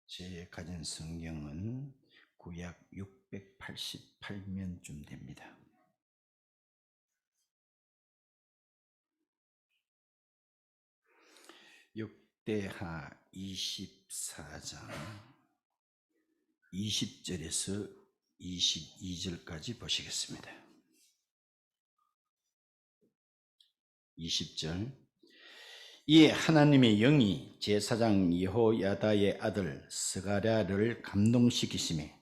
제 가진 성경은 구약 688면쯤 됩니다. 역대하 24장 20절에서 22절까지 보시겠습니다. 20절. 이에 하나님의 영이 제사장 여호야다의 아들 스가랴를 감동시키시매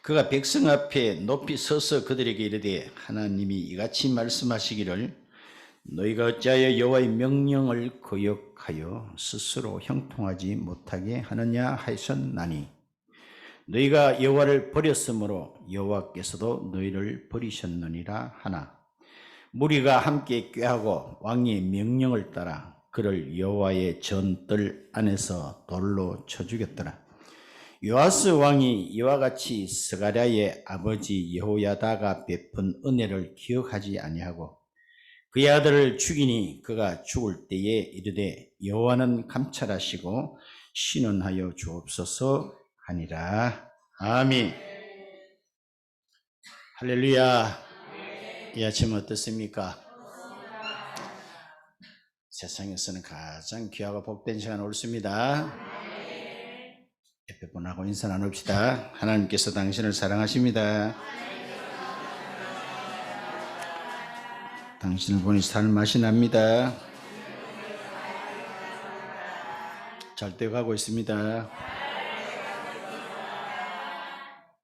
그가 백성 앞에 높이 서서 그들에게 이르되 하나님이 이같이 말씀하시기를 너희가 어찌하여 여호와의 명령을 거역하여 스스로 형통하지 못하게 하느냐 하셨나니 너희가 여호와를 버렸으므로 여호와께서도 너희를 버리셨느니라 하나 무리가 함께 꾀하고 왕의 명령을 따라 그를 여호와의 전뜰 안에서 돌로 쳐 죽였더라. 요아스 왕이 이와 같이 스가랴의 아버지 여호야다가 베푼 은혜를 기억하지 아니하고 그의 아들을 죽이니 그가 죽을 때에 이르되 여호와는 감찰하시고 신원하여 주옵소서 하니라. 아멘. 할렐루야. 이 아침 어떻습니까? 세상에서는 가장 귀하고 복된 시간 옳습니다. 옆에 분하고 인사 나눕시다. 하나님께서 당신을 사랑하십니다. 당신을 보니 살맛이 납니다. 잘 되어가고 있습니다.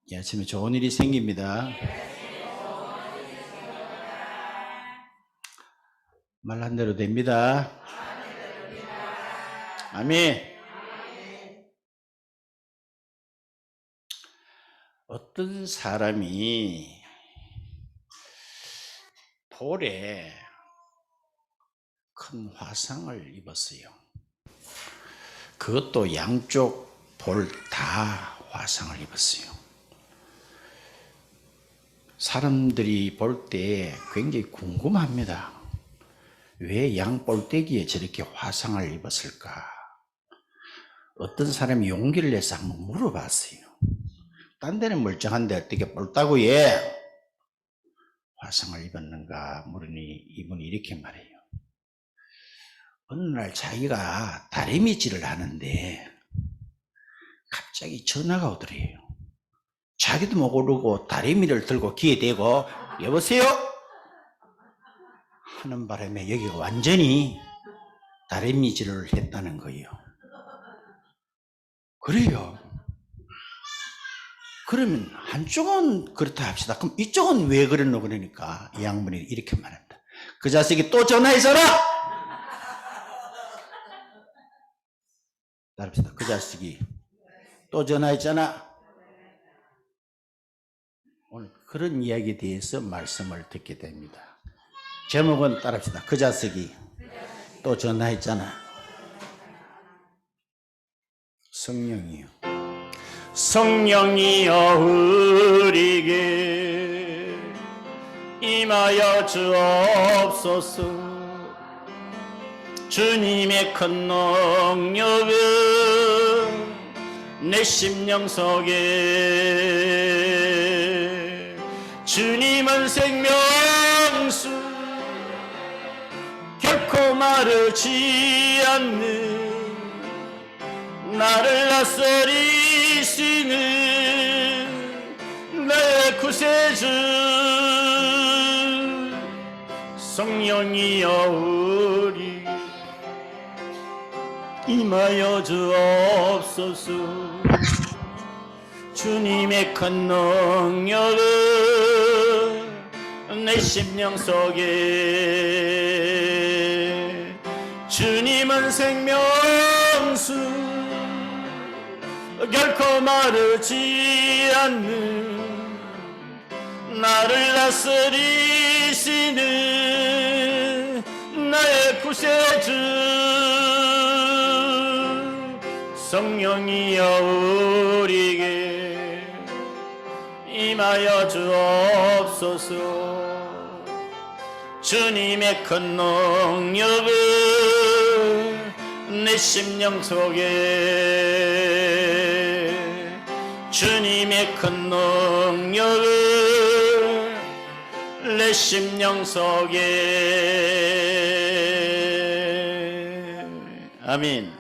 이 아침에 좋은 일이 생깁니다. 말한 대로 됩니다. 아멘. 어떤 사람이 볼에 큰 화상을 입었어요. 그것도 양쪽 볼 다 화상을 입었어요. 사람들이 볼 때 굉장히 궁금합니다. 왜 양볼때기에 저렇게 화상을 입었을까? 어떤 사람이 용기를 내서 한번 물어봤어요. 딴 데는 멀쩡한데 어떻게 볼따구에 화상을 입었는가 물으니 이분이 이렇게 말해요. 어느 날 자기가 다리미질을 하는데 갑자기 전화가 오더래요. 자기도 모르고 다리미를 들고 귀에 대고 여보세요? 하는 바람에 여기가 완전히 다리미질을 했다는 거예요. 그래요. 그러면 한쪽은 그렇다 합시다. 그럼 이쪽은 왜 그랬노? 그러니까 이 양반이 이렇게 말합니다. 그 자식이 또 전화해서라! 따릅시다. 그 자식이 또 전화했잖아. 오늘 그런 이야기에 대해서 말씀을 듣게 됩니다. 제목은 따릅시다. 그 자식이 또 전화했잖아. 성령이요. 성령이여 우리에게 임하여 주옵소서. 주님의 큰 능력은 내 심령 속에 주님은 생명수 결코 마르지 않는 나를 다스리시는 내 구세주 성령이여 우리 임하여 주옵소서. 주님의 큰 능력은 내 심령 속에 주님은 생명수 결코 마르지 않는 나를 다스리시는 나의 구세주 성령이여 우리에게 임하여 주옵소서. 주님의 큰 능력은 내 심령 속에 주님의 큰 능력을 내 심령 속에. 아멘.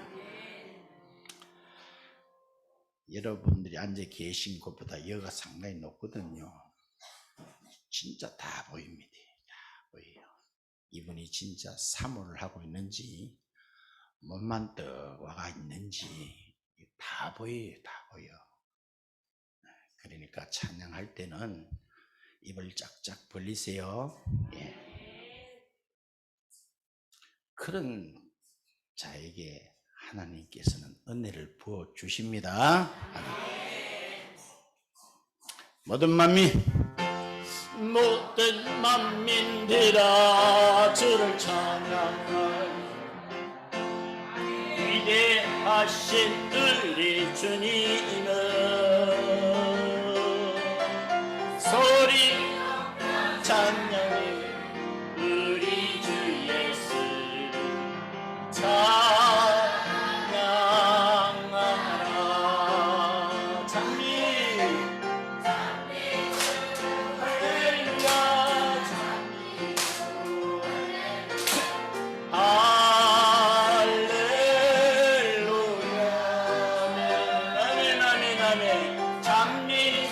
여러분들이 앉아 계신 것보다 여가 상당히 높거든요. 진짜 다 보입니다. 다 보여요. 이분이 진짜 사모를 하고 있는지 몸만 떡 와가 있는지 다 보여요. 다 보여. 그러니까 찬양할 때는 입을 짝짝 벌리세요. 예. 그런 자에게 하나님께서는 은혜를 부어 주십니다. 모든 만민들아 주를 찬양하리. 위대하신 우리 주님은 소리 찬양해. 우리 주 예수 찬양하라. 찬미 할렐루야. 할렐루야. 아멘 아멘 아멘. 찬미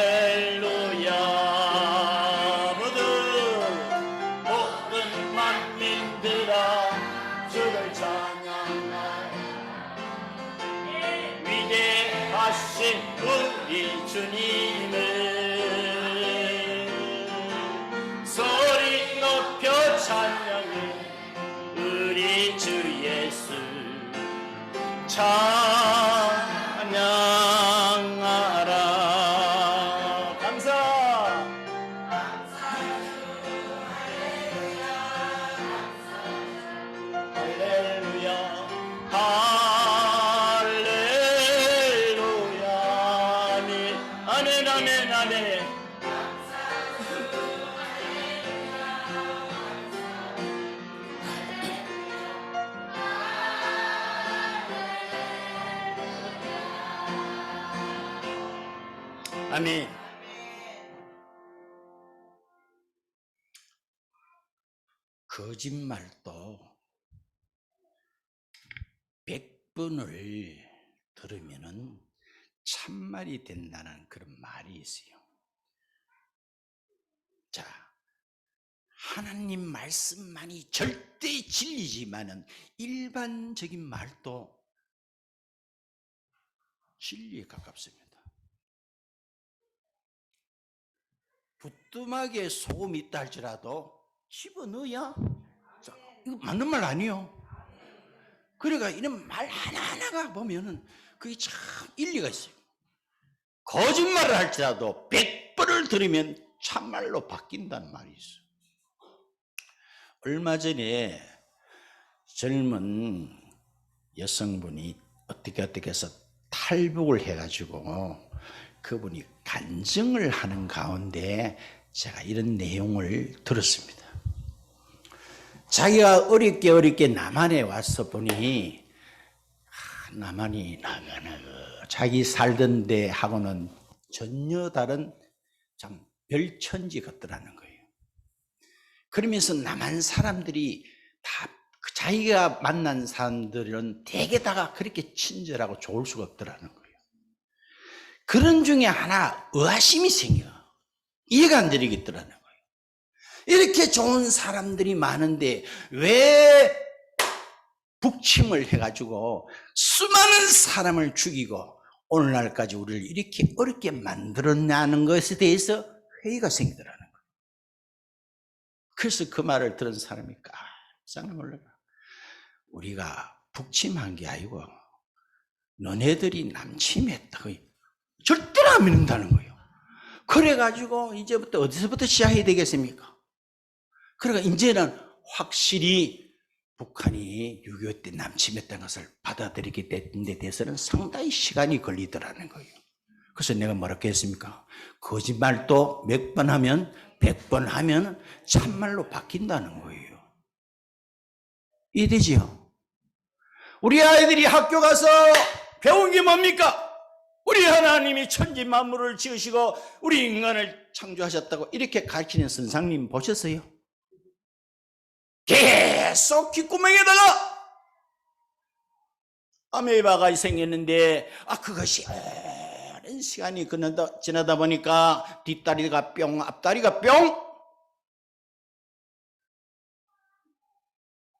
할렐루야. 모든 만민들아 주를 찬양하라. 위대하신 우리 주님을 소리 높여 찬양해. 우리 주 예수 찬양하라. 감사. 할렐루야. 할렐루야. 아멘 아멘 아멘 아멘. 아멘. 거짓말도 100번을 들으면은 참말이 된다는 그런 말이 있어요. 자, 하나님 말씀만이 절대 진리지만은 일반적인 말도 진리에 가깝습니다. 부뚜막에 소금이 있다 할지라도 집어넣어야. 자, 이거 맞는 말 아니에요. 그러니까 이런 말 하나하나가 보면은 그게 참 일리가 있어요. 거짓말을 할지라도 100번을 들으면 참말로 바뀐다는 말이 있어요. 얼마 전에 젊은 여성분이 어떻게 해서 탈북을 해가지고 그분이 간증을 하는 가운데 제가 이런 내용을 들었습니다. 자기가 어렵게 남한에 와서 보니 남한이 자기 살던 데하고는 전혀 다른 참 별천지 같더라는 거예요. 그러면서 남한 사람들이 다 자기가 만난 사람들은 대개 다가 그렇게 친절하고 좋을 수가 없더라는 거예요. 그런 중에 하나 의아심이 생겨. 이해가 안 되겠더라는 거예요. 이렇게 좋은 사람들이 많은데 왜 북침을 해가지고 수많은 사람을 죽이고 오늘날까지 우리를 이렇게 어렵게 만들었냐는 것에 대해서 회의가 생기더라는 거예요. 그래서 그 말을 들은 사람이 깜짝 놀라요. 우리가 북침한 게 아니고 너네들이 남침했다. 절대로 안 믿는다는 거예요. 그래가지고 이제부터 어디서부터 시작해야 되겠습니까? 그러니까 이제는 확실히 북한이 6.25 때 남침했다는 것을 받아들이게 된 데 대해서는 상당히 시간이 걸리더라는 거예요. 그래서 내가 뭐라고 했습니까? 거짓말도 몇 번 하면 100번 하면 참말로 바뀐다는 거예요. 이해되지요? 우리 아이들이 학교 가서 배운 게 뭡니까? 우리 하나님이 천지 만물을 지으시고 우리 인간을 창조하셨다고 이렇게 가르치는 선생님 보셨어요? 계속 귓구멍에다가 아메바가 생겼는데 그것이 오랜 시간이 지나다 보니까 뒷다리가 뿅, 앞다리가 뿅,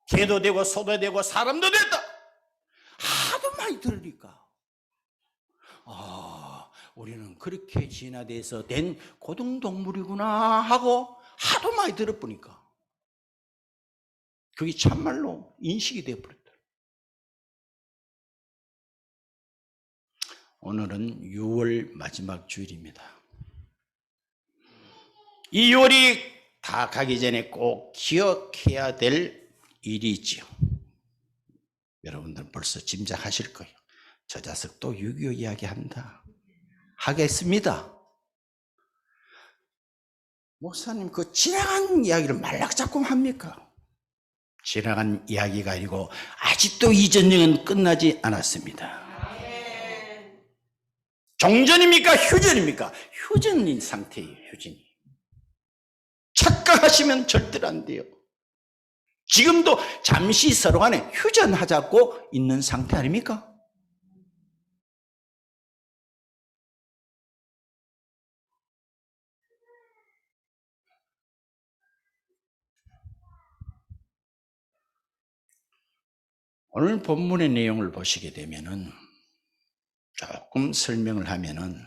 개도 되고 소도 되고 사람도 됐다. 하도 많이 들으니까 우리는 그렇게 진화돼서 된 고등동물이구나 하고 하도 많이 들어보니까 그게 참말로 인식이 되어버렸다. 오늘은 6월 마지막 주일입니다. 이 6월이 다 가기 전에 꼭 기억해야 될 일이 있지요. 여러분들 벌써 짐작하실 거예요. 저 자식 또 6.25 이야기한다. 하겠습니다. 목사님 그 지나간 이야기를 말락자꾸 합니까? 지나간 이야기가 아니고 아직도 이 전쟁은 끝나지 않았습니다. 종전입니까? 휴전입니까? 휴전인 상태예요. 휴전이. 착각하시면 절대로 안 돼요. 지금도 잠시 서로 간에 휴전하자고 있는 상태 아닙니까? 오늘 본문의 내용을 보시게 되면은 조금 설명을 하면은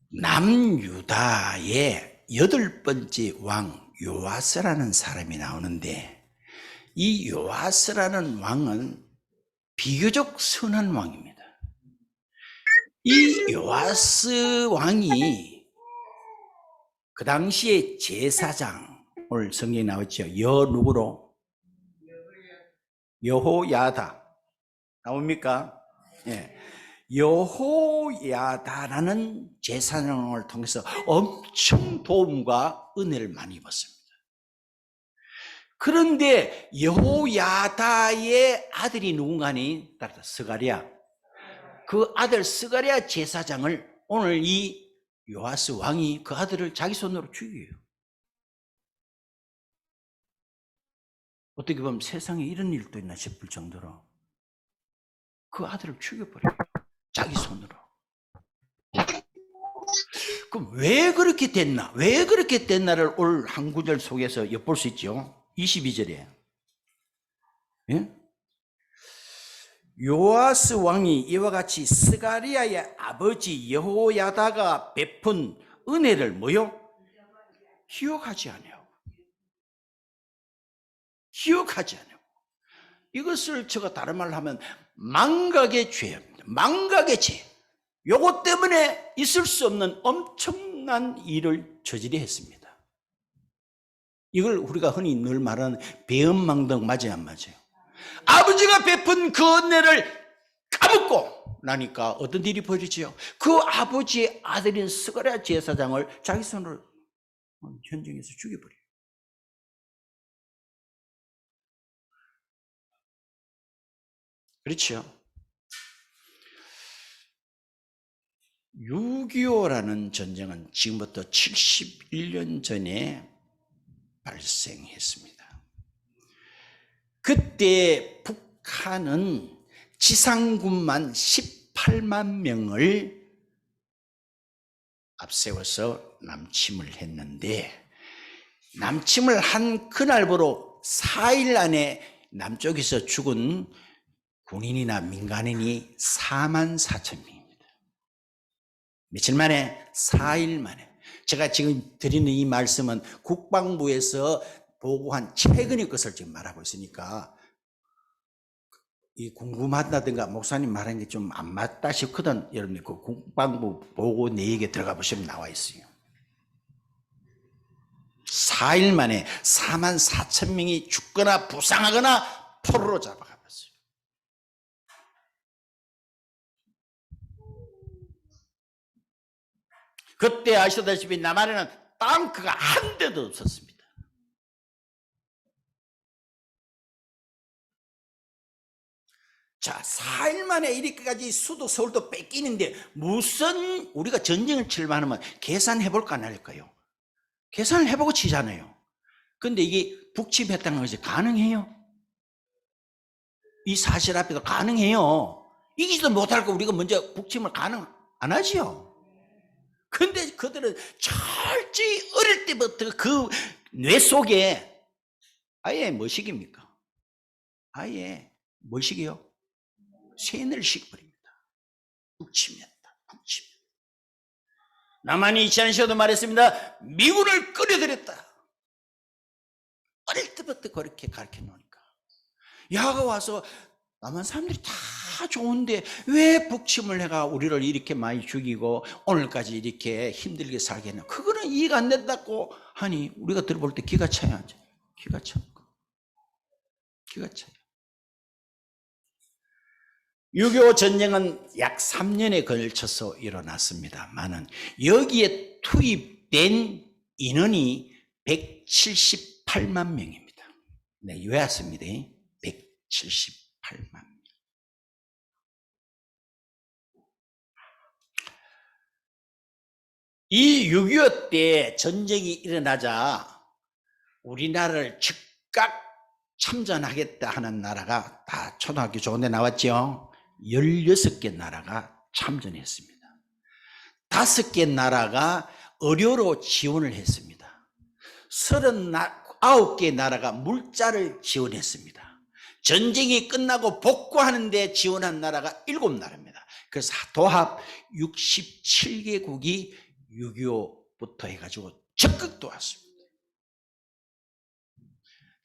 남유다의 8번째 왕 요아스라는 사람이 나오는데 이 요아스라는 왕은 비교적 선한 왕입니다. 이 요아스 왕이 그 당시에 제사장을 성경에 나왔죠. 누구로? 여호야다 나옵니까? 예. 여호야다라는 제사장을 통해서 엄청 도움과 은혜를 많이 입었습니다. 그런데 여호야다의 아들이 누군가니 스가랴, 그 아들 스가랴 제사장을 오늘 이 요아스 왕이 그 아들을 자기 손으로 죽여요. 어떻게 보면 세상에 이런 일도 있나 싶을 정도로 그 아들을 죽여버려요. 자기 손으로. 그럼 왜 그렇게 됐나? 왜 그렇게 됐나를 오늘 한 구절 속에서 엿볼 수 있죠. 22절에. 예? 요아스 왕이 이와 같이 스가리아의 아버지 여호야다가 베푼 은혜를 뭐요? 기억하지 않아요. 기억하지 않아요. 이것을 제가 다른 말로 하면 망각의 죄입니다. 망각의 죄. 요것 때문에 있을 수 없는 엄청난 일을 저지르 했습니다. 이걸 우리가 흔히 늘 말하는 배은망덕 맞아요, 안 맞아요? 아버지가 베푼 그 은혜를 까먹고 나니까 어떤 일이 벌어지죠? 그 아버지의 아들인 스가랴 제사장을 자기 손으로 현장에서 죽여버려요. 그렇죠? 6.25라는 전쟁은 지금부터 71년 전에 발생했습니다. 그때 북한은 지상군만 18만 명을 앞세워서 남침을 했는데 남침을 한 그날부로 4일 안에 남쪽에서 죽은 군인이나 민간인이 44,000명입니다. 며칠 만에? 4일 만에. 제가 지금 드리는 이 말씀은 국방부에서 보고한 최근의 것을 지금 말하고 있으니까 이 궁금하다든가 목사님 말하는 게 좀 안 맞다 싶거든. 여러분들 그 국방부 보고 내역에 들어가 보시면 나와 있어요. 4일 만에 44,000명이 죽거나 부상하거나 포로로 잡아가버렸어요. 그때 아시다시피 남한에는 탱크가 한 대도 없었습니다. 자, 4일 만에 이렇게까지 수도 서울도 뺏기는데 무슨 우리가 전쟁을 치려면 계산해 볼까 안 할까요? 계산을 해보고 치잖아요. 근데 이게 북침했다는 것이 가능해요? 이 사실 앞에서 가능해요? 이기지도 못할 거 우리가 먼저 북침을 가능 안 하지요? 근데 그들은 철저히 어릴 때부터 그 뇌 속에 아예 뭐식입니까? 아예 뭐식이요? 쇠뇌를 식버립니다. 북침했다. 북침. 나만이 이치한시도 말했습니다. 미군을 끌어들였다. 어릴 때부터 그렇게 가르쳐 놓으니까 야가 와서 남한 사람들이 다 좋은데 왜 북침을 해가 우리를 이렇게 많이 죽이고 오늘까지 이렇게 힘들게 살게 했나? 그거는 이해가 안 된다고 하니 우리가 들어볼 때 기가 차야죠. 기가 차. 기가 차요. 6.25 전쟁은 약 3년에 걸쳐서 일어났습니다만은 여기에 투입된 인원이 178만 명입니다. 네, 외웠습니다. 178만 명. 이 6.25 때 전쟁이 일어나자 우리나라를 즉각 참전하겠다 하는 나라가 다 초등학교 좋은 데 나왔죠. 16개 나라가 참전했습니다. 5개 나라가 의료로 지원을 했습니다. 39개 나라가 물자를 지원했습니다. 전쟁이 끝나고 복구하는 데 지원한 나라가 7나라입니다. 그래서 도합 67개국이 6.25부터 해가지고 적극 도왔습니다.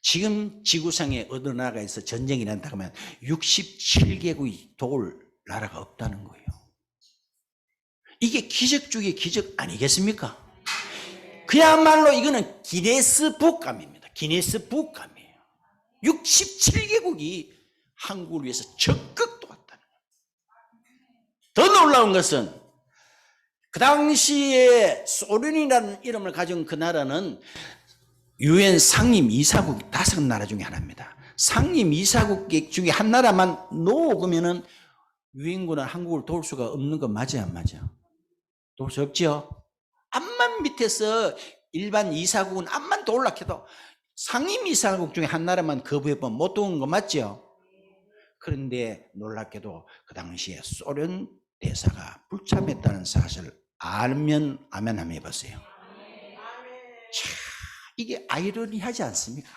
지금 지구상에 어느 나라에서 전쟁이 난다 하면 67개국이 도울 나라가 없다는 거예요. 이게 기적 중에 기적 아니겠습니까? 그야말로 이거는 기네스북감입니다. 기네스북감이에요. 67개국이 한국을 위해서 적극 도왔다는 거예요. 더 놀라운 것은 그 당시에 소련이라는 이름을 가진 그 나라는 유엔 상임 이사국 5나라 중에 하나입니다. 상임 이사국 중에 한 나라만 놓으면은 유엔군은 한국을 도울 수가 없는 거 맞아요, 안 맞아요? 도울 수 없죠. 암만 밑에서 일반 이사국은 암만 도울라 해도 상임 이사국 중에 한 나라만 거부해보면 못 도우는 거 맞죠? 그런데 놀랍게도 그 당시에 소련 대사가 불참했다는 사실을 알면 아멘 한번 해보세요. 이게 아이러니하지 않습니까?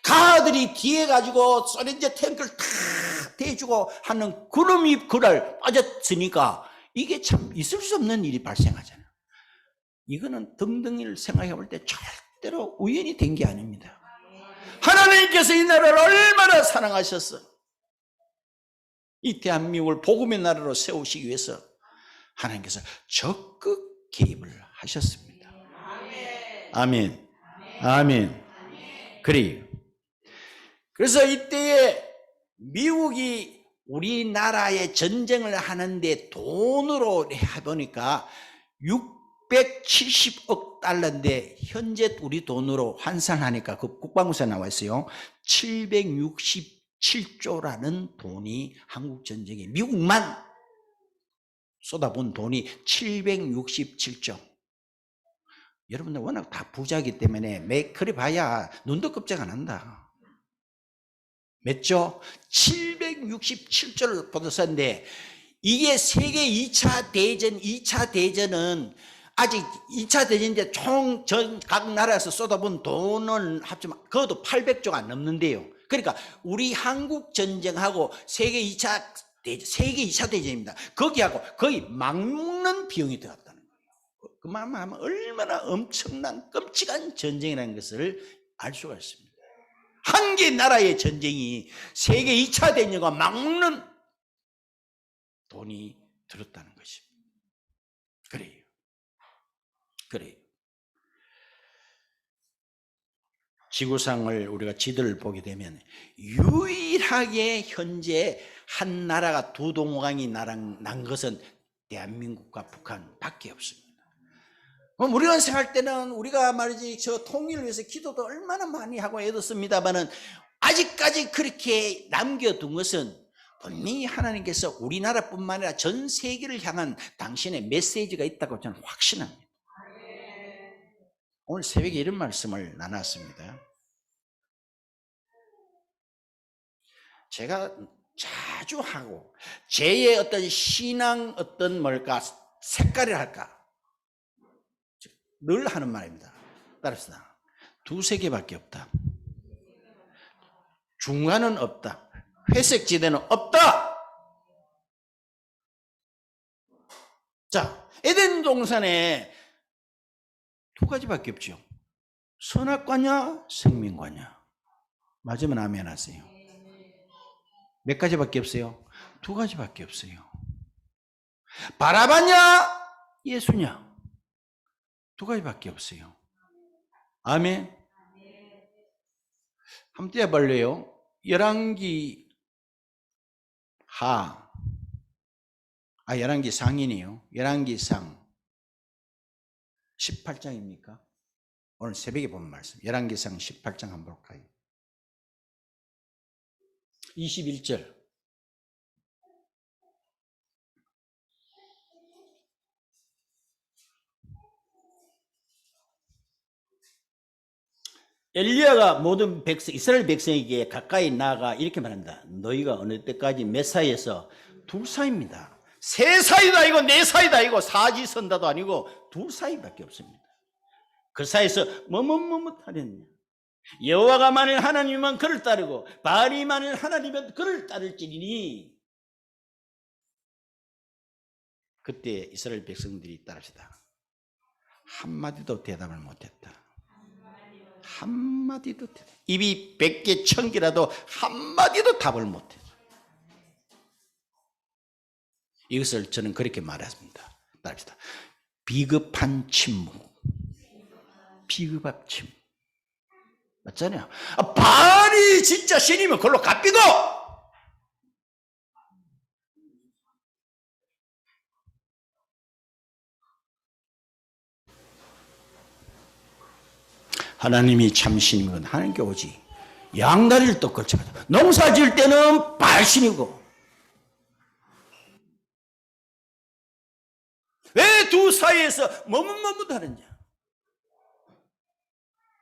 가들이 뒤에 가지고 소련제 탱크를 탁 대주고 하는 구름이 그날 빠졌으니까 이게 참 있을 수 없는 일이 발생하잖아요. 이거는 등등을 생각해 볼 때 절대로 우연이 된 게 아닙니다. 하나님께서 이 나라를 얼마나 사랑하셨어. 이 대한민국을 복음의 나라로 세우시기 위해서 하나님께서 적극 개입을 하셨습니다. 아멘. 아멘. 그래요. 그래서 이때에 미국이 우리나라에 전쟁을 하는데 돈으로 해보니까 670억 달러인데 현재 우리 돈으로 환산하니까 그 국방부에 나와 있어요. 767조라는 돈이 한국 전쟁에 미국만 쏟아본 돈이 767조. 여러분들 워낙 다 부자이기 때문에 그래 봐야 눈도 끔찍 안 한다. 몇 조? 767조를 받았었는데 이게 세계 2차 대전, 2차 대전은 아직 2차 대전인데 총 각 나라에서 쏟아본 돈은 합치면 그것도 800조가 안 넘는데요. 그러니까 우리 한국 전쟁하고 세계 2차 대전입니다. 거기하고 거의 막먹는 비용이 들었다는 거예요. 그만하면 얼마나 엄청난 끔찍한 전쟁이라는 것을 알 수가 있습니다. 한 개 나라의 전쟁이 세계 2차 대전과 막먹는 돈이 들었다는 것입니다. 그래요. 지구상을 우리가 지도를 보게 되면 유일하게 현재 한 나라가 두 동강이 난 것은 대한민국과 북한밖에 없습니다. 우리가 생각할 때는 우리가 말이지 저 통일을 위해서 기도도 얼마나 많이 하고 애썼습니다만은 아직까지 그렇게 남겨둔 것은 분명히 하나님께서 우리나라뿐만 아니라 전 세계를 향한 당신의 메시지가 있다고 저는 확신합니다. 오늘 새벽에 이런 말씀을 나눴습니다. 제가 자주 하고 제의 어떤 신앙 어떤 뭘까 색깔을 할까 늘 하는 말입니다. 따라합시다. 두세 개밖에 없다. 중간은 없다. 회색 지대는 없다. 자, 에덴 동산에 두 가지밖에 없죠. 선악과냐 생명과냐. 맞으면 아멘 하세요. 몇 가지밖에 없어요? 두 가지밖에 없어요. 바라바냐 예수냐. 두 가지밖에 없어요. 아멘. 한번 떼어볼래요? 열왕기 열왕기 상이네요. 열왕기 상 18장입니까? 오늘 새벽에 본 말씀. 열왕기상 18장 한번 볼까요? 21절. 엘리야가 모든 백성, 이스라엘 백성에게 가까이 나아가 이렇게 말한다. 너희가 어느 때까지 몇 사이에서 둘 사이입니다. 세 사이도 아니고 네 사이도 아니고 사지선다도 아니고 둘 사이밖에 없습니다. 그 사이에서 머뭇머뭇하렸냐. 여호와가 만일 하나님이면 그를 따르고 바알이 만일 하나님이면 그를 따를지니. 그때 이스라엘 백성들이 따릅시다. 한마디도 대답을 못했다. 한마디도 입이 100개 1000개라도 한마디도 답을 못해. 이것을 저는 그렇게 말했습니다. 따릅시다. 비급한 침묵. 비급한 침묵. 맞잖아요. 바알이 진짜 신이면 그걸로 갚이고. 하나님이 참 신이면 하나님께 오지. 양다리를 또 걸쳐가지고 농사 지을 때는 바알신이고. 왜 두 사이에서 머뭇머뭇하느냐.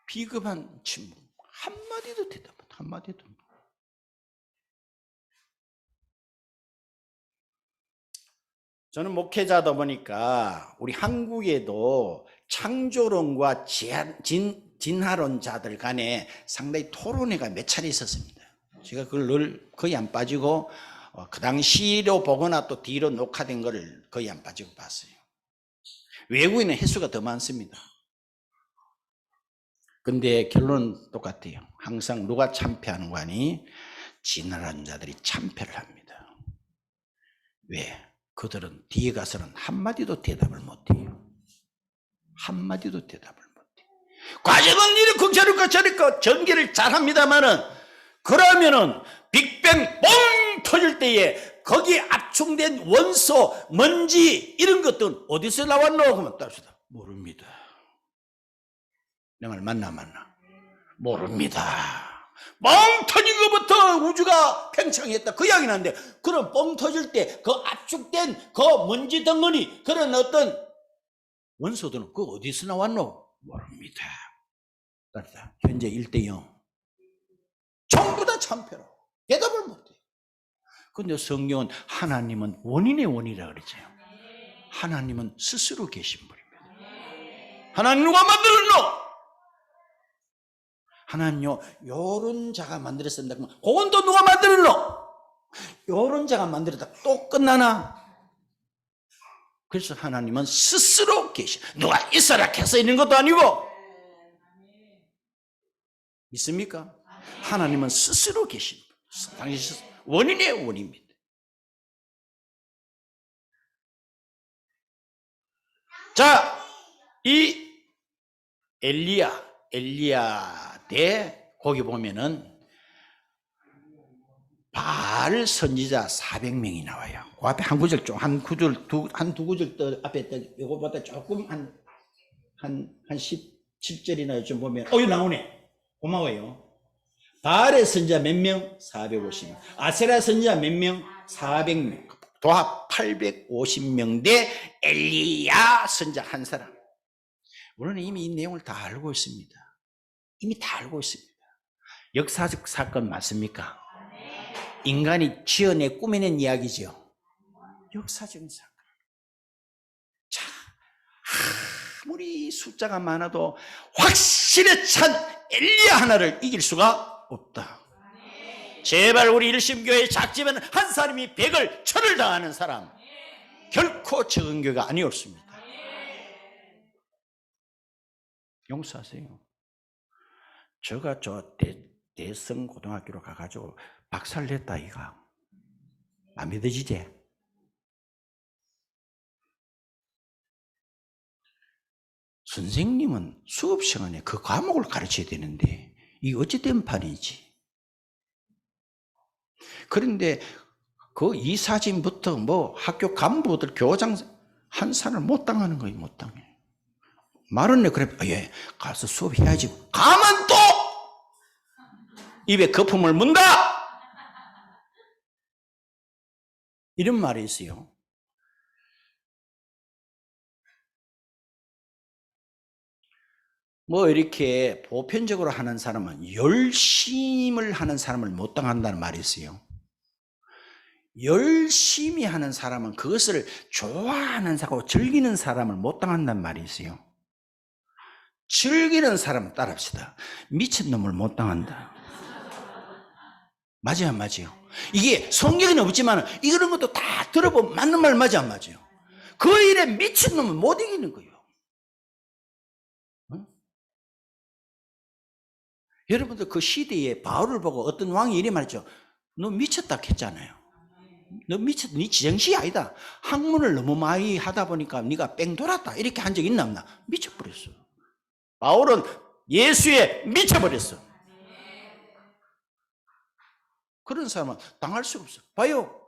비겁한 침묵. 한마디도 대답 못. 한마디도. 저는 목회자다 보니까 우리 한국에도 창조론과 진화론자들 간에 상당히 토론회가 몇 차례 있었습니다. 제가 그걸 늘 거의 안 빠지고 그 당시로 보거나 또 뒤로 녹화된 걸 거의 안 빠지고 봤어요. 외국에는 횟수가 더 많습니다. 근데 결론은 똑같아요. 항상 누가 참패하는 거 아니? 진화론자들이 참패를 합니다. 왜? 그들은 뒤에 가서는 한마디도 대답을 못해요. 한마디도 대답을 못해요. 과정은 이렇고 저렇고 저렇고 전개를 잘합니다마는 그러면은 빅뱅 뻥 터질 때에 거기에 압축된 원소, 먼지 이런 것들은 어디서 나왔노? 하면 따릅시다. 모릅니다. 내 말 맞나? 모릅니다. 뻥 터진 것부터 우주가 팽창했다. 그 이야기는 한데, 그럼 뻥 터질 때 그 압축된 그 먼지 덩어리, 그런 어떤 원소들은 그 어디서 나왔노? 모릅니다. 현재 1대0. 전부 다 참패로. 대답을 못해요. 근데 성경은 하나님은 원인의 원이라 그러죠. 하나님은 스스로 계신 분입니다. 하나님 누가 만들었노? 하나님요, 요런 자가 만들었습니다. 그러면 그건 또 누가 만들었노? 요런 자가 만들었다. 또 끝나나? 그래서 하나님은 스스로 계시. 누가 있어라 해서 있는 것도 아니고. 믿습니까? 하나님은 스스로 계신 분. 당신 원인의 원입니다. 자, 이 엘리야 대 거기 보면은 바알 선지자 400명이 나와요. 그 앞에 한 구절 좀 한 두 구절 더 앞에 이거보다 조금 한 17절이나 좀 보면 여기 나오네. 고마워요. 바알의 선지자 몇 명? 450명. 아세라 선지자 몇 명? 400명. 도합 850명 대 엘리야 선지자 한 사람. 우리는 이미 이 내용을 다 알고 있습니다. 이미 다 알고 있습니다. 역사적 사건 맞습니까? 인간이 지어내 꾸며낸 이야기죠. 역사적인 사건. 자, 아무리 숫자가 많아도 확실히 찬 엘리야 하나를 이길 수가 없다. 제발 우리 일심교회 작지만 한 사람이 100을 1000을 당하는 사람 결코 적은 교회가 아니었습니다. 용서하세요. 제가 대성 고등학교로 가가지고 박사를 냈다 이가 안 믿어지지? 선생님은 수업 시간에 그 과목을 가르쳐야 되는데 이게 어찌된 판이지? 그런데 그 이사진부터 뭐 학교 간부들 교장 한 산을 못 당하는 거예요. 못 당해. 말은 내 그래 예 가서 수업해야지. 가면 또 입에 거품을 문다. 이런 말이 있어요. 뭐 이렇게 보편적으로 하는 사람은 열심을 하는 사람을 못 당한다는 말이 있어요. 열심히 하는 사람은 그것을 좋아하는 사람하고 즐기는 사람을 못 당한다는 말이 있어요. 즐기는 사람은 따라합시다. 미친놈을 못 당한다. 맞아요, 안 맞아요? 이게 성경에는 없지만 이런 것도 다 들어보면 맞는 말 맞아, 안 맞아요? 그 일에 미친놈은 못 이기는 거예요. 응? 여러분들 그 시대에 바울을 보고 어떤 왕이 이래 말했죠. 너 미쳤다 했잖아요. 너 미쳤다. 네 지정시 아니다. 학문을 너무 많이 하다 보니까 네가 뺑 돌았다. 이렇게 한 적 있나 없나? 미쳐버렸어. 바울은 예수에 미쳐버렸어. 그런 사람은 당할 수가 없어. 봐요.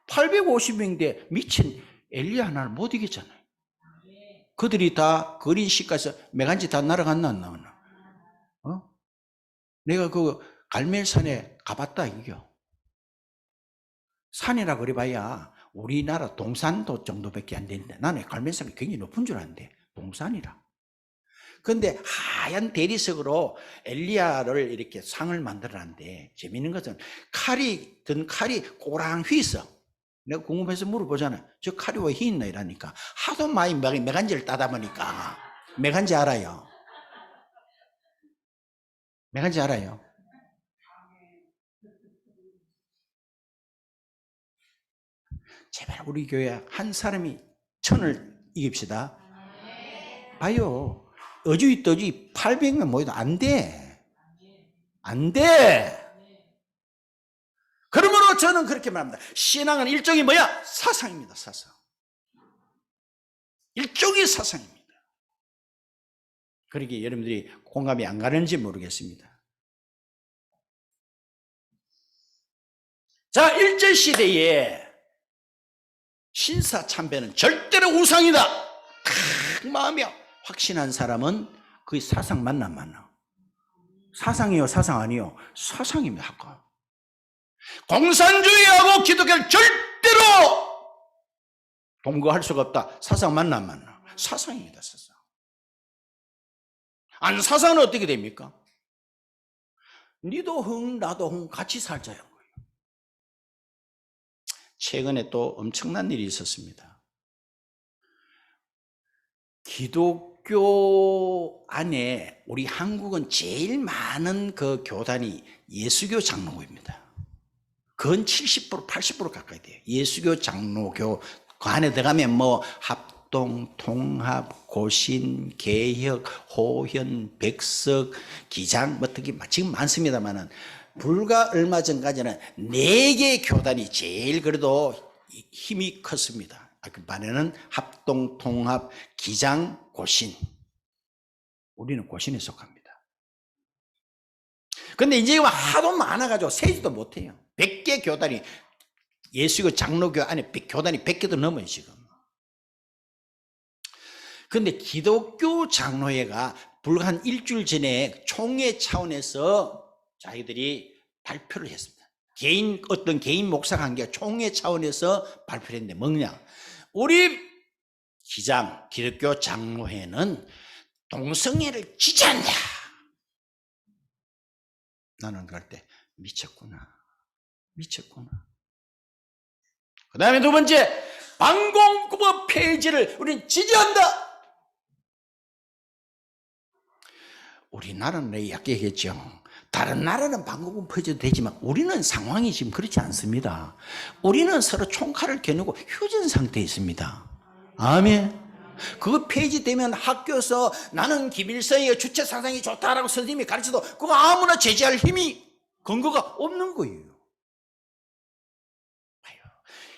850명대 미친 엘리야 하나를 못 이겼잖아요. 그들이 다 그린 시가에서 매간지 다 날아갔나 안 나왔나? 어? 내가 그 갈멜산에 가봤다 이겨. 산이라 그래봐야 우리나라 동산도 정도밖에 안 되는데 나는 갈멜산이 굉장히 높은 줄 아는데 동산이라. 그런데 하얀 대리석으로 엘리야를 이렇게 상을 만들어놨는데 재미있는 것은 든 칼이 꼬랑 휘 있어. 내가 궁금해서 물어보잖아. 저 칼이 왜 휘 있나 이러니까 하도 많이 매간지를 따다 보니까. 매간지 알아요? 매간지 알아요? 제발 우리 교회 한 사람이 1000을 이깁시다. 봐요. 어주이 떠주이 800명 모여도 안 돼. 안 돼. 그러므로 저는 그렇게 말합니다. 신앙은 일종의 뭐야? 사상입니다. 사상. 일종의 사상입니다. 그러기에 여러분들이 공감이 안 가는지 모르겠습니다. 자, 일제시대에 신사참배는 절대로 우상이다. 마음이 확신한 사람은 그 사상 맞나 안 맞나? 사상이요 사상 아니요? 사상입니다. 아까 공산주의하고 기독교를 절대로 동거할 수가 없다. 사상 맞나 안 맞나? 사상입니다. 사상. 안 사상은 어떻게 됩니까? 니도 흥 나도 흥 같이 살자는 거예요. 최근에 또 엄청난 일이 있었습니다. 기독교 안에 우리 한국은 제일 많은 그 교단이 예수교 장로교입니다. 그건 70% 80% 가까이 돼요. 예수교 장로교 그 안에 들어가면 뭐 합동, 통합, 고신, 개혁, 호현, 백석, 기장 뭐 특히 지금 많습니다만은 불과 얼마 전까지는 4개 교단이 제일 그래도 힘이 컸습니다. 그 반에는 합동, 통합, 기장, 고신. 우리는 고신에 속합니다. 근데 이제 하도 많아가지고 세지도 못해요. 100개 교단이, 예수교 장로교 안에 교단이 100개도 넘어요, 지금. 근데 기독교 장로회가 불과 한 일주일 전에 총회 차원에서 자기들이 발표를 했습니다. 어떤 개인 목사 관계가 총회 차원에서 발표를 했는데 뭐냐? 우리 기독교 장로회는 동성애를 지지한다. 나는 그럴 때 미쳤구나. 그 다음에 두 번째, 방공법 폐지를 우리는 지지한다. 우리나라는 내가 아까 얘기했죠. 다른 나라는 방공법 폐지도 되지만 우리는 상황이 지금 그렇지 않습니다. 우리는 서로 총칼을 겨누고 휴전 상태에 있습니다. 아멘. 그거 폐지되면 학교에서 나는 김일성의 주체 사상이 좋다라고 선생님이 가르쳐도 그거 아무나 제지할 힘이 근거가 없는 거예요.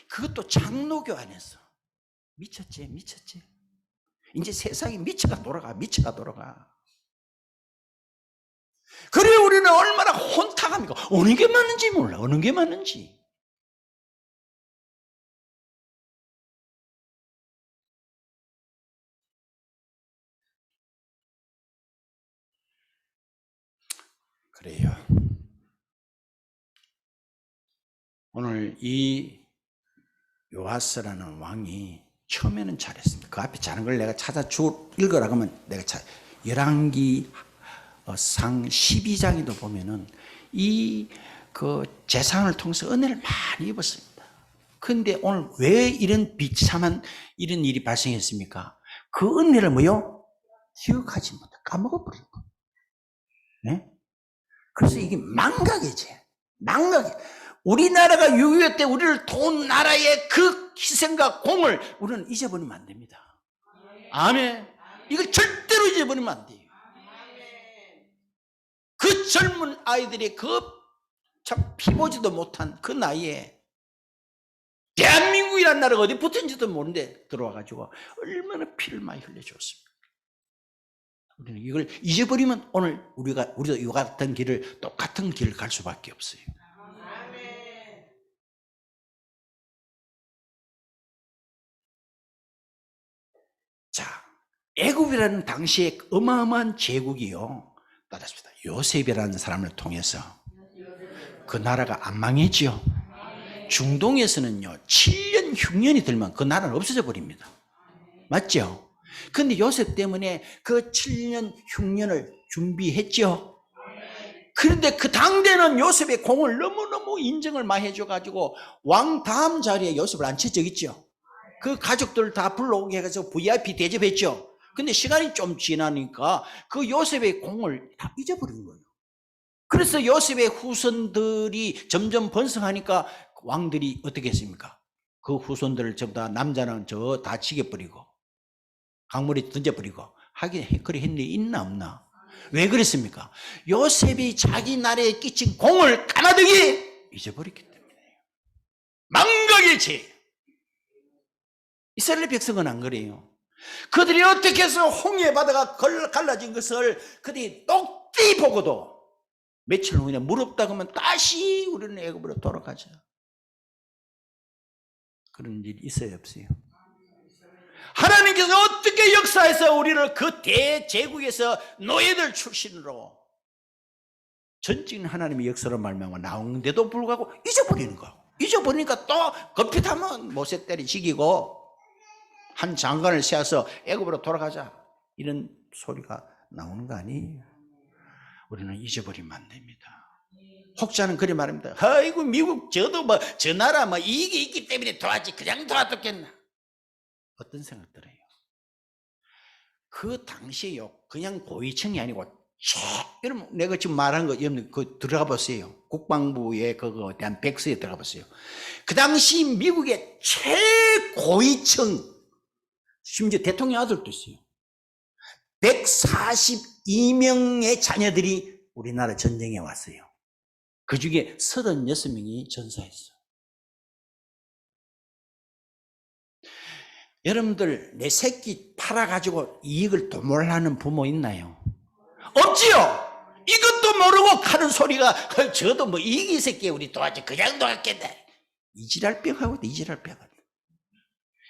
그것도 장로교 안에서 미쳤지. 이제 세상이 미쳐가 돌아가. 그래 우리는 얼마나 혼탁합니까? 어느 게 맞는지 몰라. 어느 게 맞는지. 그래요. 오늘 이 요아스라는 왕이 처음에는 잘했습니다. 그 앞에 잘한 걸 내가 찾아 읽으라 그러면 내가 열왕기 상 12장에도 보면은 이 그 재상을 통해서 은혜를 많이 입었습니다. 그런데 오늘 왜 이런 비참한 이런 일이 발생했습니까? 그 은혜를 뭐요? 기억하지 못해 까먹어버린 거예요. 네? 그래서 이게 망각이지. 우리나라가 6.25 때 우리를 도운 나라의 그 희생과 공을 우리는 잊어버리면 안 됩니다. 아멘. 이걸 절대로 잊어버리면 안 돼요. 그 젊은 아이들이 그 참 피보지도 못한 그 나이에 대한민국이라는 나라가 어디 붙은지도 모르는데 들어와가지고 얼마나 피를 많이 흘려줬습니까? 우리는 이걸 잊어버리면 오늘 우리도 이와 같은 똑같은 길을 갈 수밖에 없어요. 자, 애굽이라는 당시에 어마어마한 제국이요. 따라합시다. 요셉이라는 사람을 통해서 그 나라가 안 망했지요. 중동에서는요, 7년 흉년이 들면 그 나라는 없어져 버립니다. 맞죠? 근데 요셉 때문에 그 7년 흉년을 준비했죠. 그런데 그 당대는 요셉의 공을 너무너무 인정을 많이 해줘가지고 왕 다음 자리에 요셉을 앉힌 적 있죠. 그 가족들 다 불러오게 해가지고 VIP 대접했죠. 근데 시간이 좀 지나니까 그 요셉의 공을 다 잊어버린 거예요. 그래서 요셉의 후손들이 점점 번성하니까 왕들이 어떻게 했습니까? 그 후손들을 전부 다 남자는 저 다 죽여버리고 강물에 던져버리고 하긴 그래 했는데 있나 없나? 왜 그랬습니까? 요셉이 자기 나라에 끼친 공을 까마득히 잊어버렸기 때문에. 망각의 죄. 이스라엘 백성은 안 그래요. 그들이 어떻게 해서 홍해 바다가 갈라진 것을 그들이 똑띠 보고도 며칠 후에 무릎다 그러면 다시 우리는 애굽으로 돌아가자. 그런 일이 있어요, 없어요? 하나님께서 어떻게 역사해서 우리를 그 대제국에서 노예들 출신으로 전적인 하나님의 역사로 말미암아 나오는데도 불구하고 잊어버리는 거. 잊어버리니까 또 급히하면 모세 때리 죽이고 한 장관을 세워서 애굽으로 돌아가자 이런 소리가 나오는 거 아니에요. 우리는 잊어버리면 안 됩니다. 혹자는 그래 말합니다. 아이고 미국 저도 저 나라 이익이 있기 때문에 도와지 그냥 도와뒀겠나. 어떤 생각 들어요? 그 당시에요 그냥 고위층이 아니고 여러분 내가 지금 말한 거 여러분 그 들어가 보세요. 국방부의 그거에 대한 백서에 들어가 보세요. 그 당시 미국의 최고위층 심지어 대통령 아들도 있어요. 142명의 자녀들이 우리나라 전쟁에 왔어요. 그 중에 36명이 전사했어요. 여러분들 내 새끼 팔아가지고 이익을 도모하는 부모 있나요? 없지요. 이것도 모르고 하는 소리가 저도 이익이 새끼 우리 도와줘 그냥 도왔겠네. 이지랄병하고 이지랄병하고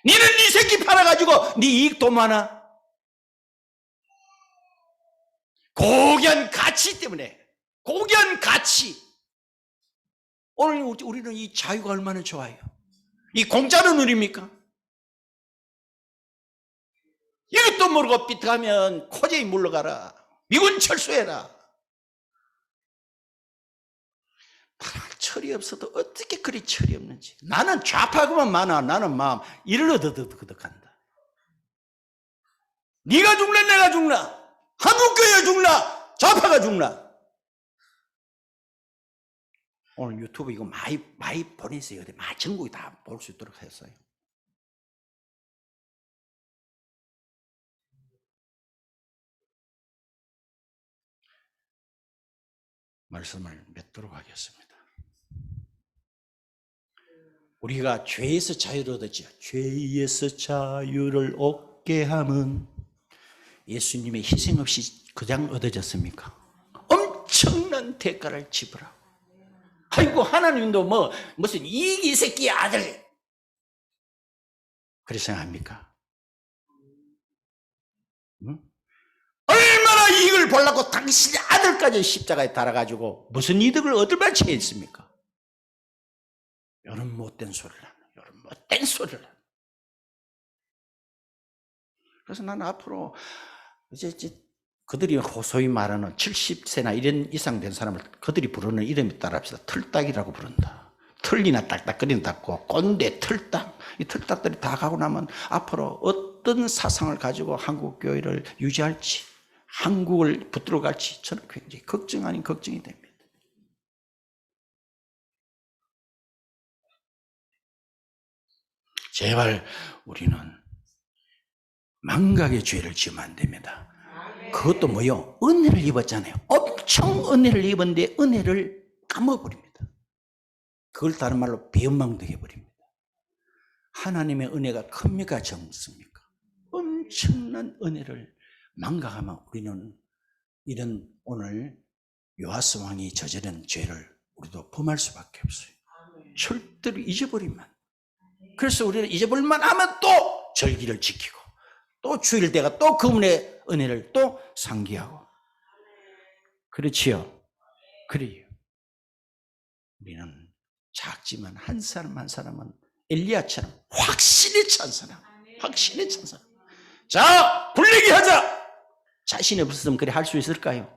니는 네 새끼 팔아가지고 네 이익 도모하나? 고귀한 가치 때문에 고귀한 가치 오늘 우리는 이 자유가 얼마나 좋아요. 이 공짜로 누립니까? 이것도 모르고 삐딱하면 코제이 물러가라. 미군 철수해라. 나는 철이 없어도 어떻게 그리 철이 없는지. 나는 좌파고만 많아. 나는 마음 이를 더덕더덕한다. 네가 죽나 내가 죽나, 한국교회가 죽나 좌파가 죽나. 오늘 유튜브 이거 많이 보내세요. 많이 전국이 다 볼 수 있도록 했어요. 말씀을 맺도록 하겠습니다. 우리가 죄에서 자유를 얻었죠. 죄에서 자유를 얻게 함은 예수님의 희생 없이 그냥 얻어졌습니까? 엄청난 대가를 지불하고. 아이고 하나님도 무슨 이 새끼 아들 그렇게 생각합니까? 응? 얼마나 이익을 보려고 당신의 아들까지 십자가에 달아가지고 무슨 이득을 얻을 만치 있습니까? 이런 못된 소리를 하는, 이런 못된 소리를 하는. 그래서 나는 앞으로 이제 그들이 소위 말하는 70세나 이런 이상 된 사람을 그들이 부르는 이름에 따라합시다. 틀딱이라고 부른다. 틀리나 딱딱거리나 닦고 꼰대, 틀딱. 이 틀딱들이 다 가고 나면 앞으로 어떤 사상을 가지고 한국 교회를 유지할지, 한국을 붙들어 갈지 저는 굉장히 걱정 아닌 걱정이 됩니다. 제발 우리는 망각의 죄를 지으면 안 됩니다. 그것도 뭐요? 은혜를 입었잖아요. 엄청 은혜를 입었는데 은혜를 까먹어버립니다. 그걸 다른 말로 배은망덕해 버립니다. 하나님의 은혜가 큽니까 적습니까? 엄청난 은혜를 망각하면 우리는 이런 오늘 요아스 왕이 저지른 죄를 우리도 범할 수밖에 없어요. 절대로 잊어버리면. 그래서 우리는 잊어버릴만 하면 또 절기를 지키고 또 주일 때가 또 그분의 은혜를 또 상기하고. 그렇지요? 그래요. 우리는 작지만 한 사람 한 사람은 엘리야처럼 확신에 찬 사람, 확신에 찬 사람. 자, 불리기 하자. 자신이 없었으면 그래 할 수 있을까요?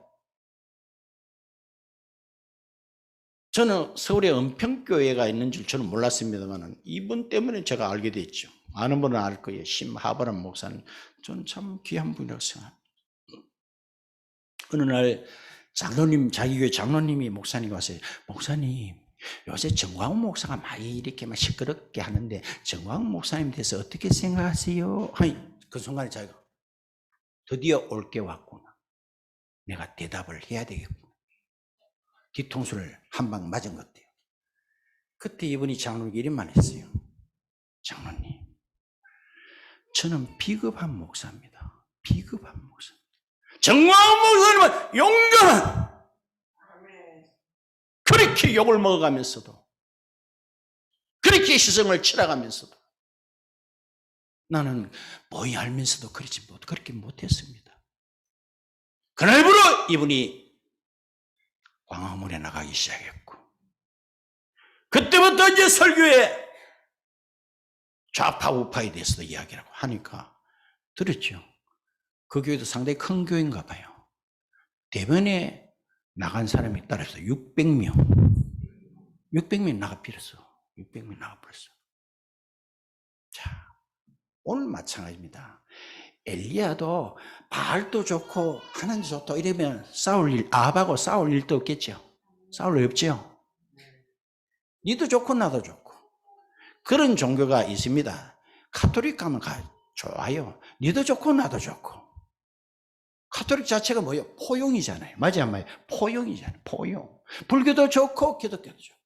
저는 서울에 은평교회가 있는 줄 저는 몰랐습니다만 이분 때문에 제가 알게 됐죠. 아는 분은 알 거예요. 심하바람 목사님. 저는 참 귀한 분이라고 생각합니다. 어느 날 장로님, 자기 교회 장로님이 목사님 와서, 목사님 요새 정광훈 목사가 많이 이렇게 막 시끄럽게 하는데 정광훈 목사님 대해서 어떻게 생각하세요? 아니, 그 순간에 자기가 드디어 올 게 왔구나. 내가 대답을 해야 되겠구나. 뒤통수를 한 방 맞은 것 같아요. 그때 이분이 장로님께 이런 말 했어요. 장로님, 저는 비겁한 목사입니다. 비겁한 목사. 정광훈 목사님은 용감한, 그렇게 욕을 먹어가면서도 그렇게 희생을 치러가면서도 나는 뭐이 알면서도 그렇게 못했습니다. 그날부로 이분이 광화문에 나가기 시작했고, 그때부터 이제 설교에 좌파 우파에 대해서도 이야기를 하고 하니까 들었죠. 그 교회도 상당히 큰 교회인가 봐요. 대면에 나간 사람이 따라서 600명 나가버렸어. 600명 나가버렸어. 자, 오늘 마찬가지입니다. 엘리야도 바알도 좋고 하나님도 좋고 이러면 아합하고 싸울 일도 없겠죠. 싸울 일 없죠. 니도 좋고 나도 좋고. 그런 종교가 있습니다. 카톨릭 가면 좋아요. 니도 좋고 나도 좋고. 카톨릭 자체가 뭐예요? 포용이잖아요. 맞아요, 안 맞아요? 포용이잖아요. 포용. 불교도 좋고 기독교도 좋고.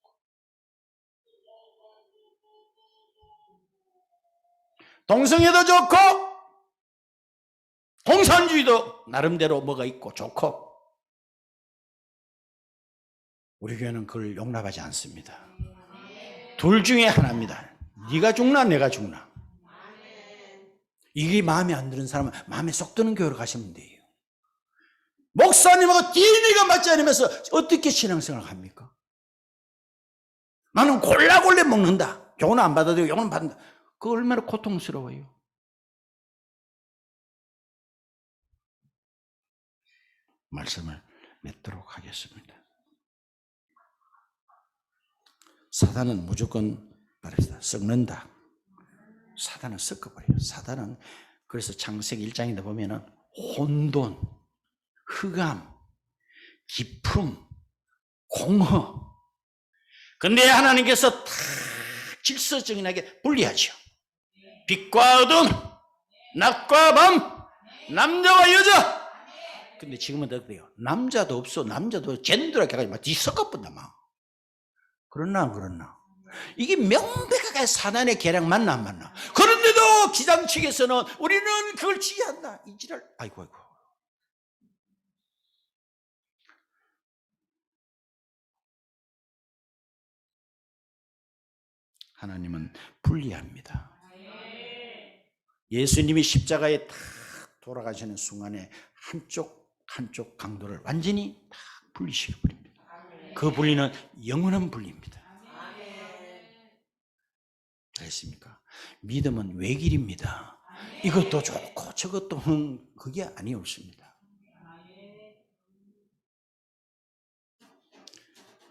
동성애도 좋고 공산주의도 나름대로 뭐가 있고 좋고. 우리 교회는 그걸 용납하지 않습니다. 둘 중에 하나입니다. 네가 죽나 내가 죽나. 이게 마음에 안 드는 사람은 마음에 쏙 드는 교회로 가시면 돼요. 목사님하고 DNA가 맞지 않으면서 어떻게 신앙생활을 합니까? 나는 골라골라 먹는다. 교훈 안 받아도 용은 받는다. 그거 얼마나 고통스러워요. 말씀을 맺도록 하겠습니다. 사단은 무조건 말합니다. 썩는다. 사단은 썩어버려요. 사단은 그래서 창세기 1장에 보면은 혼돈, 흑암, 기품, 공허. 근데 하나님께서 다 질서정연하게 분리하죠. 빛과 어둠, 낮과 밤, 남자와 여자. 근데 지금은 어때요? 남자도 없어. 남자도 젠더라게 해가지고 막 뒤섞어본다 막. 그렇나 안 그렇나? 이게 명백하게 사단의 계략 맞나 안 맞나? 그런데도 기장 측에서는 우리는 그걸 지지한다. 이 지랄. 아이고. 하나님은 분리합니다. 예수님이 십자가에 딱 돌아가시는 순간에 한쪽 강도를 완전히 딱 분리시켜버립니다. 그 분리는 영원한 분리입니다. 알겠습니까? 믿음은 외길입니다. 이것도 좋고 저것도 그게 아니었습니다.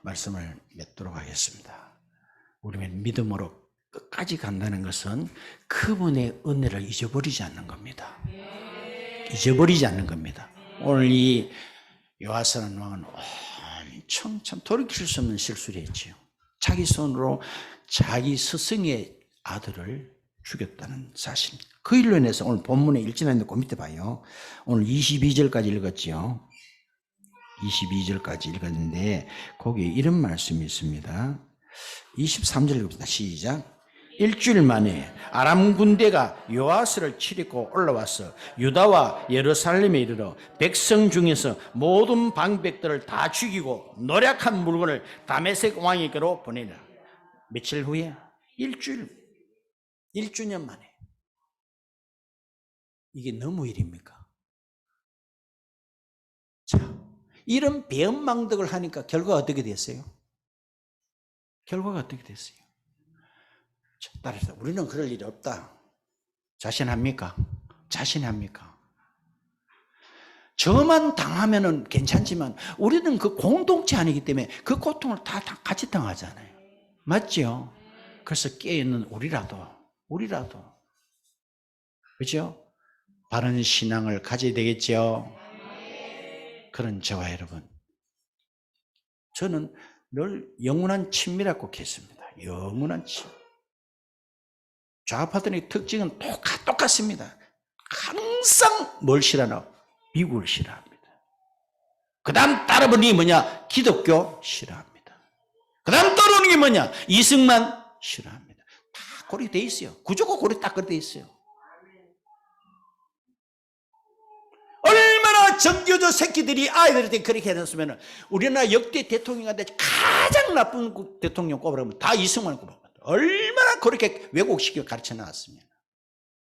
말씀을 맺도록 하겠습니다. 우리는 믿음으로 끝까지 간다는 것은 그분의 은혜를 잊어버리지 않는 겁니다. 잊어버리지 않는 겁니다. 오늘 이 요아스라는 왕은 참 돌이킬 수 없는 실수를 했지요. 자기 손으로 자기 스승의 아들을 죽였다는 사실입니다. 그 일로 인해서 오늘 본문에 일진하는데 그 밑에 봐요. 오늘 22절까지 읽었지요. 22절까지 읽었는데 거기에 이런 말씀이 있습니다. 23절 읽읍시다. 시작. 일주일 만에 아람 군대가 요아스를 치리고 올라와서 유다와 예루살렘에 이르러 백성 중에서 모든 방백들을 다 죽이고 노략한 물건을 다메섹 왕에게로 보내라. 며칠 후에 일주년 만에. 이게 너무 일입니까? 자, 이런 배은망덕을 하니까 결과가 어떻게 됐어요? 결과가 어떻게 됐어요? 따라서 우리는 그럴 일이 없다. 자신합니까? 자신합니까? 저만 당하면은 괜찮지만 우리는 그 공동체 아니기 때문에 그 고통을 다 같이 당하잖아요. 맞죠? 그래서 깨어있는 우리라도 그렇죠? 바른 신앙을 가져야 되겠죠. 그런 저와 여러분, 저는 늘 영원한 친밀하고 했습니다. 영원한 친밀. 좌파들의 특징은 똑같습니다. 항상 뭘 싫어하나? 미국을 싫어합니다. 그 다음 따라오는 게 뭐냐? 기독교 싫어합니다. 그 다음 따라오는 게 뭐냐? 이승만 싫어합니다. 다 고려돼 있어요. 구조가 고려 딱 그렇게 돼 있어요. 얼마나 정교조 새끼들이 아이들한테 그렇게 해놨으면 우리나라 역대 대통령한테 가장 나쁜 대통령 꼽으라면 다 이승만 꼽아. 얼마나 그렇게 왜곡시켜 가르쳐 나왔으면.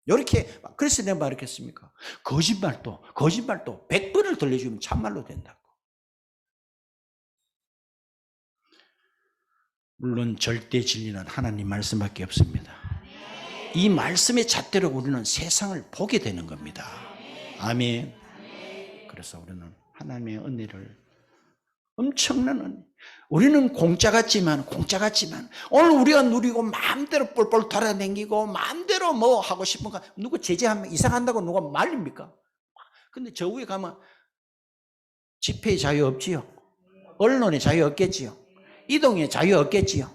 이렇게, 그래서 내가 말했겠습니까? 거짓말도 100번을 들려주면 참말로 된다고. 물론 절대 진리는 하나님 말씀밖에 없습니다. 이 말씀의 잣대로 우리는 세상을 보게 되는 겁니다. 아멘. 그래서 우리는 하나님의 은혜를 엄청난 은혜. 우리는 공짜 같지만 오늘 우리가 누리고 마음대로 뻘뻘 돌아다니고 마음대로 뭐 하고 싶은 거 누구 제재하면 이상한다고 누가 말립니까? 근데 저 위에 가면 집회의 자유 없지요. 언론의 자유 없겠지요. 이동의 자유 없겠지요.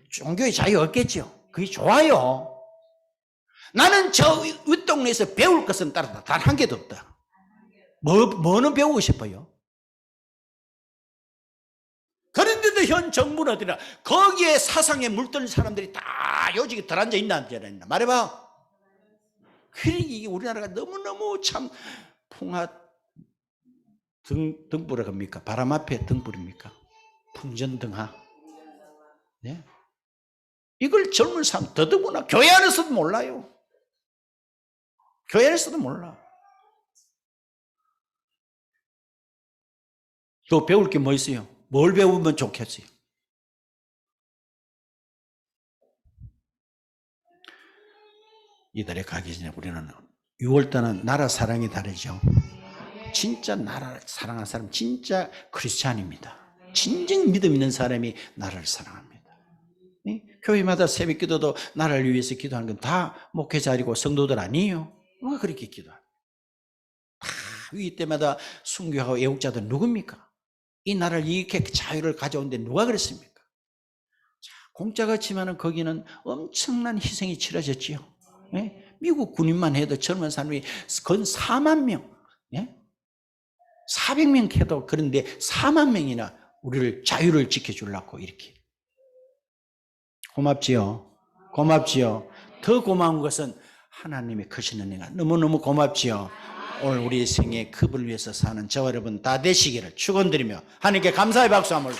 종교의 자유 없겠지요. 그게 좋아요. 나는 저 윗동네에서 배울 것은 단 한 개도 없다. 뭐는 배우고 싶어요? 그런데도 현 정부는 어디나 거기에 사상에 물든 사람들이 다 요직에 들어앉아 있나 안 있나 말해봐. 그러니까 이게 우리나라가 너무너무 참 풍화 등불을 합니까? 바람 앞에 등불입니까? 풍전등화. 네? 이걸 젊은 사람 더더구나 교회 안에서도 몰라요. 교회 안에서도 몰라. 또 배울 게 뭐 있어요? 뭘 배우면 좋겠어요? 이달에 가기 전에 우리는 6월달은 나라 사랑의 달이죠. 진짜 나라를 사랑하는 사람, 진짜 크리스찬입니다. 진정 믿음 있는 사람이 나라를 사랑합니다. 교회마다 새벽 기도도 나라를 위해서 기도하는 건 다 목회자이고 성도들 아니에요? 누가 그렇게 기도합니까? 다 위기 때마다 순교하고 애국자들 누굽니까? 이 나라를 이렇게 자유를 가져오는데 누가 그랬습니까? 자, 공짜 같지만은 거기는 엄청난 희생이 치러졌지요. 예? 미국 군인만 해도 젊은 사람이 건 4만 명, 예? 400명 해도 그런데 4만 명이나 우리를 자유를 지켜주려고 이렇게. 고맙지요. 고맙지요. 더 고마운 것은 하나님의 크신 은혜가 너무너무 고맙지요. 오늘 우리 생에 그분을 위해서 사는 저와 여러분 다 되시기를 축원드리며 하나님께 감사의 박수 한번